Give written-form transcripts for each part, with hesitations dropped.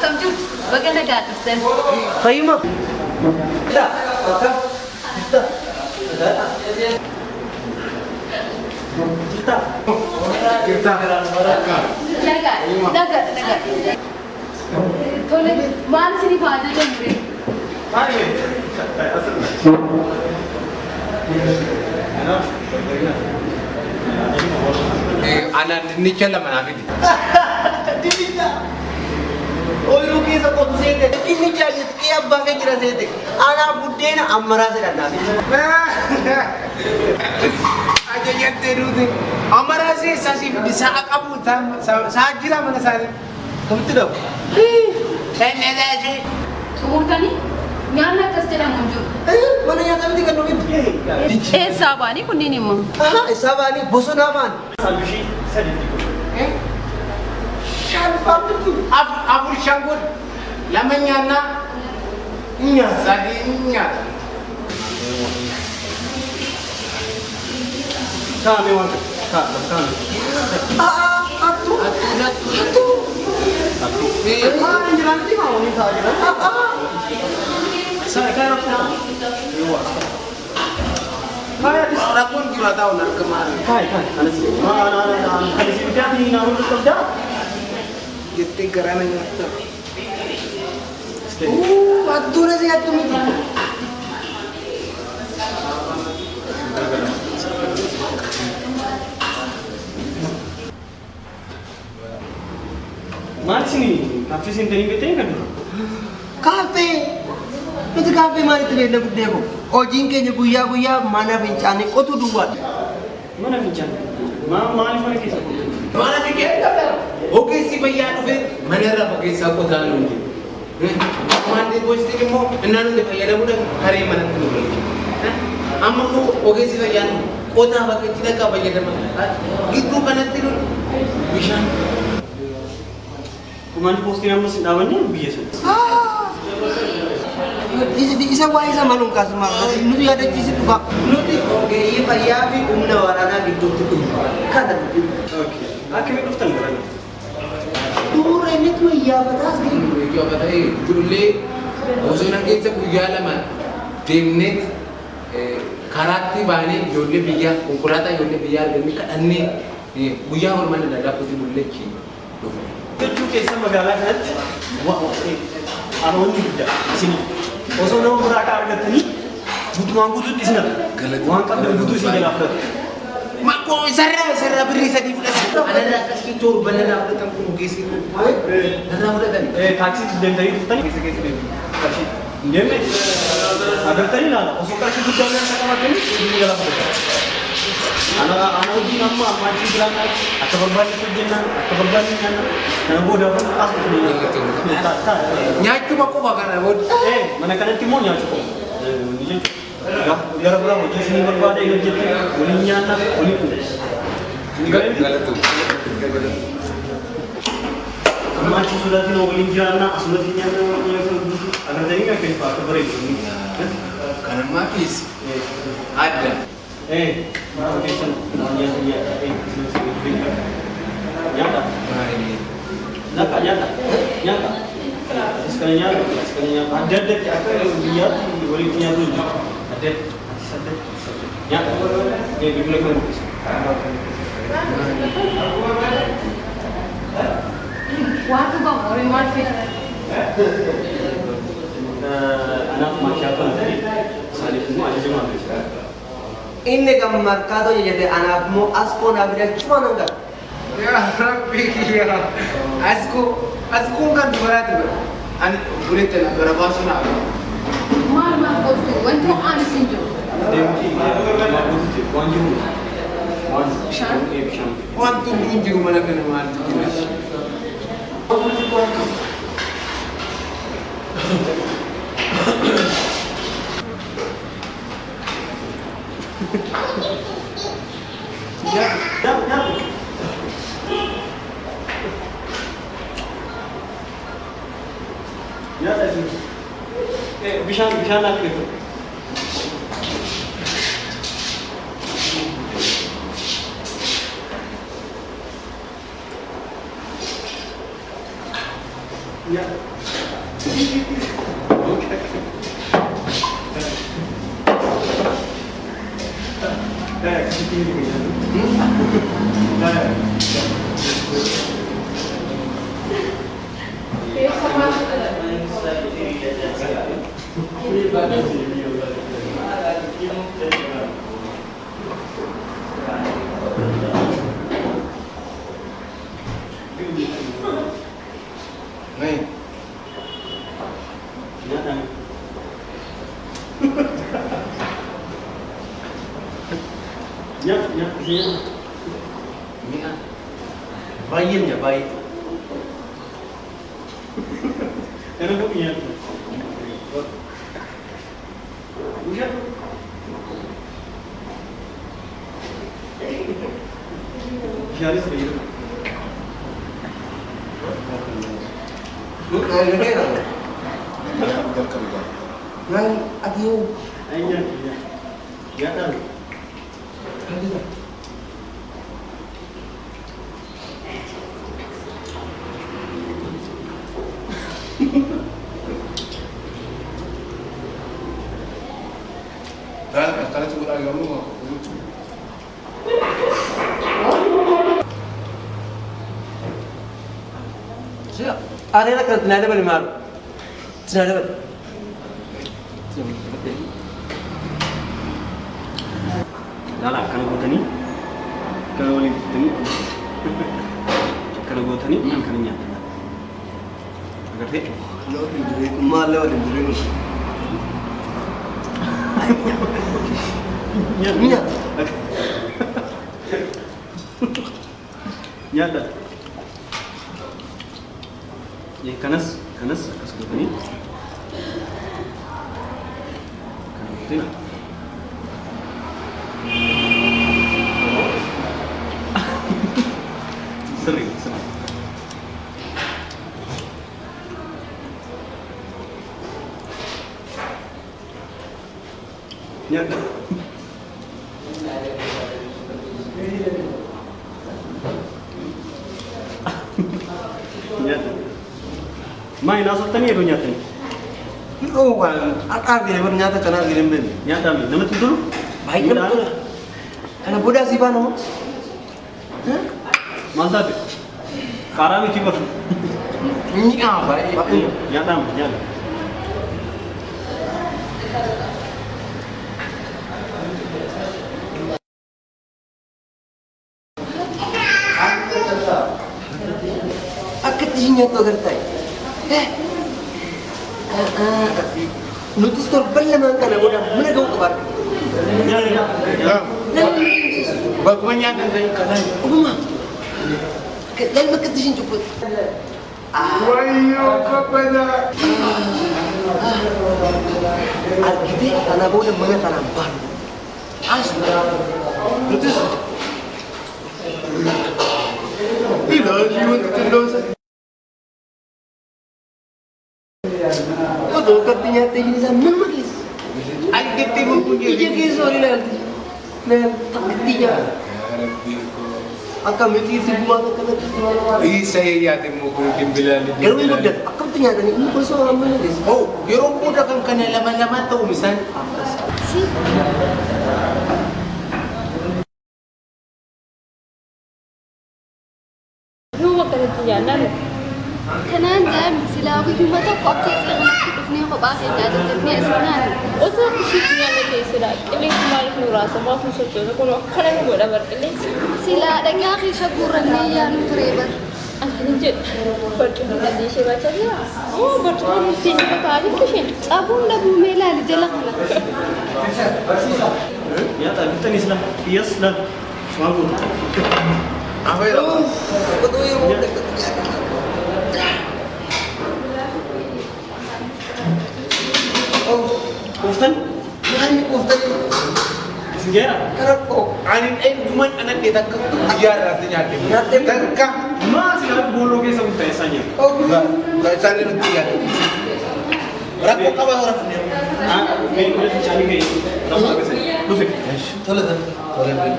Akkam jirtu baga nagaa dhuftan. Fayyuma. Nagaa. Tole maal isinii faana jamure? Ana dinnicha lama naa fidi. Dinnicha. Oyiruu keessa qotu seete. Dinnicha jettee abbaa kee jira seete. Ana buddeena ammaraa sedhannaa fidi. Ajajattee duuti. Ammaraa seessaa si fidi sa'a qabu sa'a jira mana isaanii. Kamitti dhabu? Sannee Xumurtanii nyaanni akkas jedhamu hin jiru. Mana nyaataa miti kan nuti. Eessaa baanii kunniin immoo? Isaa baanii bosonaa baani. Salbishii sadiitti godhu. afur shan godhu lama nyaannaa nyaata sadii nyaata. Kaame waan kaame. Attu. Maal jiraanti maa waliin taa'aa jiran? Saya kan orang Rakun kira tahu nak kemana? Kai, anas sih dia ni nak urus kerja. Jadi kerana nyata. Attu nasi attu miti. Maal sini? Kafe sini tadi betul kan? Kafe. Nuti kafe maalitti beekna guddee ko. Hojiin keenya guyyaa mana fincaanii qotu duwwaadha. Mana fincan? Maaliif mana keessa? Mana fikir oke si bayar tu mana ada pakai sapu tangan ni. Mandi bos ni mo, enam ni bayar dah bukan hari mana tu. Amma ko oke si bayar kota pakai tidak kau bayar dah mana. Itu kan nanti tu bisa. Kuman pos ni nama namanya biasa. Isa waa isa malungkas malu. Nuti ada di situ kak. Nuti oke iya bayar bi warana gitu tu. Kada. Okey. Akhirnya duftan berani. Dulu ini tu iya batas ni. Kau kata julle, usulan kita kuya lama. Timnet karati bani julle biya, kumpulan julle biya demi kadani. Kuya orang mana dah dapat julle ki. Kerja kisah magalah kan? Wah, anon ni juga sini. Osoo nama beraa argatanii guutumaan guutuutti isin waan qabdan guutuu isin jalaa fudhatu. Makko sarara birrii sadii fudhatu. Anarraa akkasii torba narraa fudhatan kun geessi kun. Narraa fudhatan. Taaksii deemtanii dhuftanii keessa deemu. Qarshii hin deemne agartanii laala osoo qarshii guddaa illee akka qabaatanii isin jalaa fudhatu. Ana hojii amma achi biraan akka barbaadne hojjennaan akka barbaadne nyaanna kana booda as Nyaachuu bakka kana booda. Mana kanatti immoo nyaachuu qabu. Gara biraa hojii isin barbaade hojjette waliin nyaanna waliin dhufu. Galatu. Amma achi sodaatiin waliin jiraanna asumatti nyaanna agartanii akka hin faatu bareedu. Kana maafis adda. Baru kesan nyata. Nyata. Sekali nyata. Ada dia boleh punya dulu. Ada. Nyata. Dia boleh kan. Waktu bang orang marfit. Anak masyarakat tadi saya semua ada jemaah besar. Inni kan merkado jadi anak mu asko nak bilang cuma nangga. Ya Rabbi ya. Asku kan berat tu. An boleh tu berapa sana. Mal kostu, wanto anu sinjo. Wan tu bunyi mana kena mal tu. Ya tadi. Bisa nak gitu. नहीं Bayin ya baik. Enak kok ya. Udah. Jadi sih. Bukan gede kan? Yang adiu. Aja. Ya tahu. Kalau sebut agama Siap. Ada nak kena ada balik malu. Tidak ada balik. Lala kana gootanii kana waliin fidanii kana gootanii kana nyaatan agartee Maal lewat dulu. nyaata nyaata ya kanas akkas gootanii kana gootina sering nyaata nyaata main asal itu nyaatani Oh kan, akar gini ternyata kenal gini ben. nyaata mi namatti dulu Baik kan pula. Karena bodoh sih pano. mantap karami ci batu Ini apa? nyaata mi nyaata Akit dinya tuh gertai. Nutis torbal naman ka na bodoh. Mana kau kabar? nyaata bagumanya dan kanan Uma. Lain makat disin cepet. wayo kepada Alkite tanah bodoh mana tanah baru. Asli. Nutis. Tidak, jiwa terdosa. Betul, katanya tinggi sama magis. ay gete mo punya Iya ke sorry nanti. Nah, tak ketiga. Akan mesti si gua kena kena. saya ya temu ko dimbilal Kalau ini udah, akan ternyata nih ini persoalan magis. oh yero po da kan kana laman to misan Numa kanatti jaannan Kanaan jaan silaa guyyuma tokko keessa kanatti dhufnee kophaa keenya ajajjannee asirraan osoo ishiitti nyaanna keessadha qilleensi maaliif nu raasa maaf nu sochoota kun akkana nu godha bar qilleensi silaa dhagaa keessa guurrannee yaanu ture bar. akkana jedhu barcuma dandii ishee baachaa jira oo barcuma nuti nama taa'anii isheen Xabuun dhabuumee ilaali jala kana. nyaata bittan isla iyas la maal gootu afero Betul ya, Oh, kuftan ini kuftan. singeera Karena kok anin ay duman anak dia tak biar artinya Nyate. tangka maa sila booloo keessa kun ta'e sanya oh enggak saling dia rapo ka ba orang punya mee udah cari kayak nama kesan lufe Tolong kan? Tolong.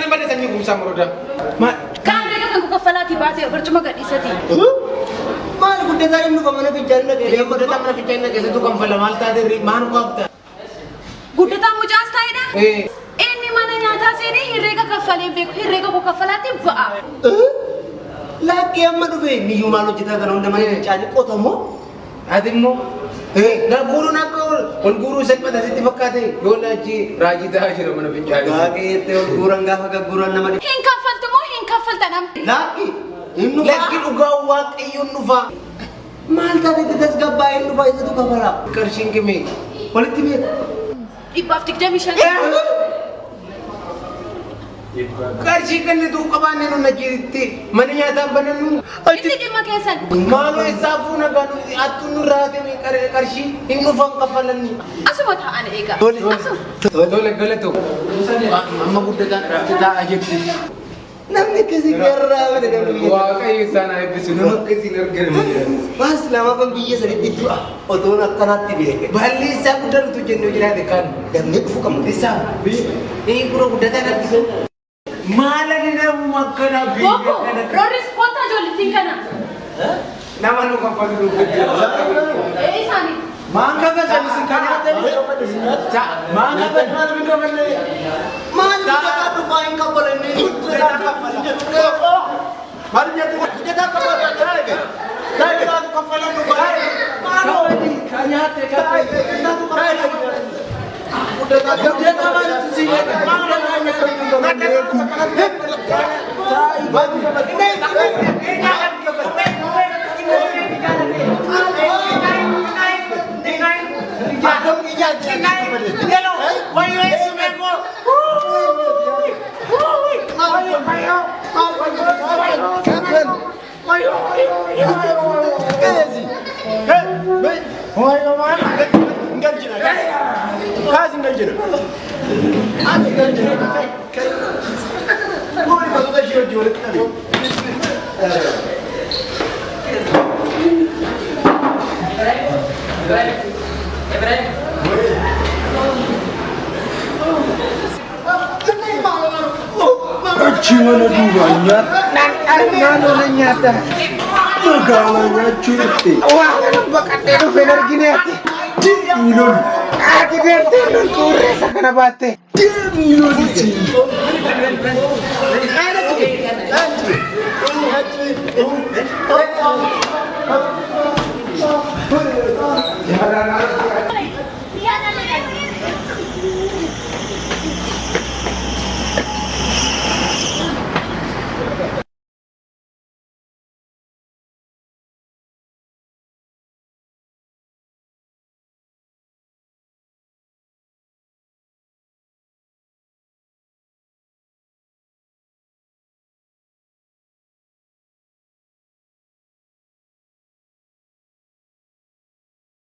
Mani mana sani kumsa meroda. Kan mereka kan kafalati baate bercuma gak disati. Maal guddataa inni qomana fichaanna Dia keessa kuda tamna pichana kesa tu kampala malta de man ko apta. Guddata mujaas taa'edha. Eh. Inni mana nyaataa seenee herreega kaffalee beeku herreega koo kaffalaatti ba'a. Laakkee amma dhufe niyyuu maal hojjetaa kana hunda mana fichaanii qotamoo Adimmo. Na guru nak ol guru sekpat asitti fakkaate yoo laachi raajii ta'aa jira mana pichana. Gaagee ol guuran gaafa gagguuran nama Hin kaffaltu moo hin kaffaltanam? laakki inni Lagi dhugaa waaqayyoon dhufa. maal taatee tasgabbaa inni dhufa isatu kafala Qarshiin kime. walitti beeku. Dhibbaaf 25. Qarshii kan tu qabaanne nu najiritti mana nyaataa banannu. Itti dhimma keessan. Maaloo isaa fuuna gaanu attu nu raate qarshii hin dhufan kafalanni. Asuma taa'an eegaa. Tole galatu. Amma guddataan raafte taa'aa jirti. namni akkasii garraa bada namni Waaqayyo isaan eebbisu nama akkasiin argamu. baas lama kan biyya sanitti du'a otoon akkanaatti beeke Baalli isaa guddatu jennee jiraate kan. damne dhufu qabu Isaa inni gurra guddataan argisu. Maala ni namu akkana biyya Boko, kana. Roris kota ijoollettiin kana. Nama nu kaffalu dubbatu. Isaanii. Mangga kan saya mesti kaya tadi. Mangga kan mana benda benda. maal guddataa dhufaa hin kafalanne Baru jadi kita kapal saya ke. Saya kita kapalan tu baik. Mana ini kaya tadi. Kita tu kapal. Udah tak kawan sini. Mana hanya kita nak Cuma banyak, nano nyata, magalanya cuti. Wah, kenapa katanya benar gini ya? Minum, akhirnya terus kures akan abate. Minum sih. Ada tuh.